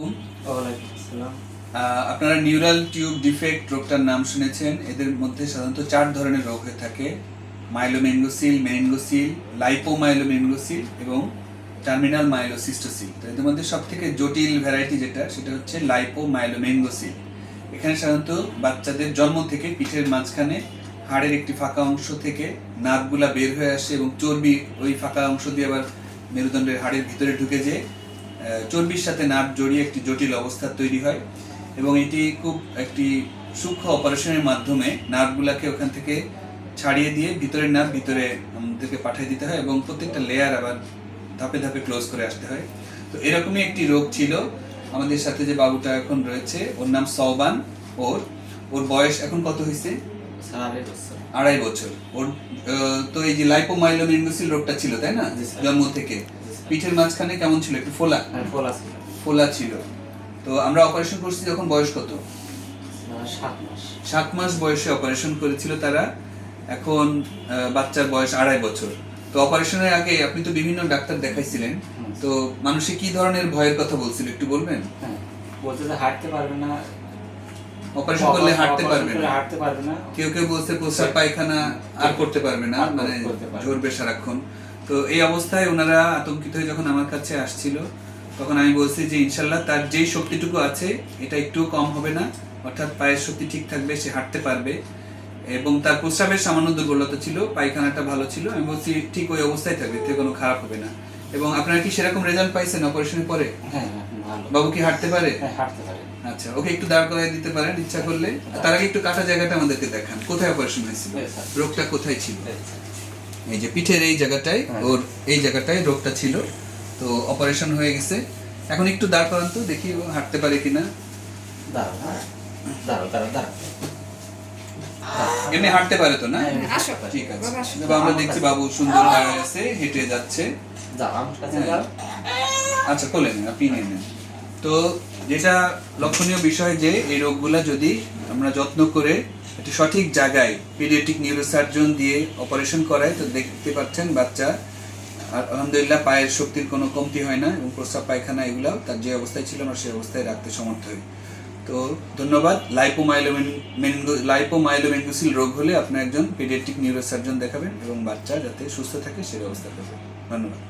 ওয়ালাইকুম আসসালাম। আপনারা নিউরাল টিউব ডিফেক্ট রোগটার নাম শুনেছেন। এদের মধ্যে সাধারণত 4 ধরনের রোগ হয়ে থাকে: মাইলোমেনিঙ্গোসিল, মেনিঙ্গোসিল, লাইপোমাইলোমেনিঙ্গোসিল এবং টার্মিনাল মাইলোসিস্টোসিল। তো এদের মধ্যে সবথেকে জটিল ভ্যারাইটি যেটা, সেটা হচ্ছে লাইপোমাইলোমেনিঙ্গোসিল। এখানে সাধারণত বাচ্চাদের জন্ম থেকে পিঠের মাঝখানে হাড়ের একটি ফাঁকা অংশ থেকে নার্ভগুলা বের হয়ে আসে এবং চর্বি ওই ফাঁকা অংশ দিয়ে আবার মেরুদণ্ডের হাড়ের ভিতরে ঢুকে যেয়ে চর্বির সাথে নার্ভ জড়িয়ে একটি জটিল অবস্থা তৈরি হয় এবং এটি খুব একটি সূক্ষ্ম অপারেশনের মাধ্যমে নার্ভগুলাকে ওখান থেকে ছাড়িয়ে দিয়ে ভিতরের নার্ভ ভিতরে আমাদেরকে পাঠিয়ে দিতে হয় এবং প্রত্যেকটা লেয়ার আবার ধাপে ধাপে ক্লোজ করে আসতে হয়। তো এরকমই একটি রোগ ছিল আমাদের সাথে যে বাবুটা এখন রয়েছে, ওর নাম সওবান। ওর বয়স এখন কত হয়েছে? 2.5 বছর। ওর তো এই যে লাইপোমাইলোমেনিঙ্গোসিল রোগটা ছিল, তাই না? জন্ম থেকে পিঠের মাঝখানে কেমন ছিল? একটু ফোলা ছিল। তো আমরা অপারেশন করছি যখন বয়স কত? 7 মাস বয়সে অপারেশন করেছিল তারা। এখন বাচ্চার বয়স 2.5 বছর। তো অপারেশনের আগে আপনি তো বিভিন্ন ডাক্তার দেখাইছিলেন, তো মানুষে কি ধরনের ভয়ের কথা বলছিল একটু বলবেন? বলতে যে হাঁটতে পারবে না, অপারেশন করলে হাঁটতে পারবে না। কেউ বলছে প্রস্রাব পায়খানা আর করতে পারবে না, মানে ঝরবে সারাক্ষণ। তো এই অবস্থায় ওনারা আতঙ্কিত হয়ে যখন আমার কাছে আসছিল, তখন আমি বলছি যে ইনশাল্লাহ তার যেই শক্তিটুকু আছে এটা একটুও কম হবে না, অর্থাৎ পায়ের শক্তি ঠিক থাকবে, সে হাঁটতে পারবে এবং তার প্রস্রাবের সামান্য দুর্বলতা ছিল, পায়খানাটা ভালো ছিল। আমি বলছি ঠিক ওই অবস্থায় থাকবে, এতে কোনো খারাপ হবে না। এবং আপনারা কি সেরকম রেজাল্ট পাইছেন অপারেশনের পরে? হ্যাঁ, ভালো। বাবু কি হাঁটতে পারে? হ্যাঁ, হাঁটতে পারে। আচ্ছা, ওকে একটু দাঁড় করাই দিতে পারেন ইচ্ছা করলে। তার আগে একটু কাটা জায়গাটা আমাদেরকে দেখান, কোথায় অপারেশন হয়েছিল, রোগটা কোথায় ছিল? এই যে পিঠের এই জায়গাটায়, ওর এই জায়গাটায় রোগটা ছিল। তো অপারেশন হয়ে গেছে। এখন একটু দাঁড় করান তো দেখি ও হাঁটতে পারে কিনা। এমনি হাঁটতে পারে তো না? ঠিক আছে, আমরা দেখছি বাবু সুন্দর দাঁড়ায় আছে, হেঁটে যাচ্ছে। আচ্ছা, কোলে নেন, আপনি নিয়ে নেন। তো যেটা লক্ষণীয় বিষয় যে এই রোগগুলা যদি আমরা যত্ন করে একটি সঠিক জায়গায় পিডিয়াট্রিক নিউরোসার্জন দিয়ে অপারেশন করায়, তো দেখতে পাচ্ছেন বাচ্চা আলহামদুলিল্লাহ পায়ের শক্তির কোনো কমতি হয় না এবং প্রস্রাব পায়খানা এগুলাও তার যে অবস্থায় ছিল আমরা সেই অবস্থায় রাখতে সমর্থ হই। তো ধন্যবাদ। লাইপোমাইলোমেনিঙ্গোসিল রোগ হলে আপনি একজন পিডিয়াট্রিক নিউরোসার্জন দেখাবেন এবং বাচ্চা যাতে সুস্থ থাকে সেই ব্যবস্থা করবেন। ধন্যবাদ।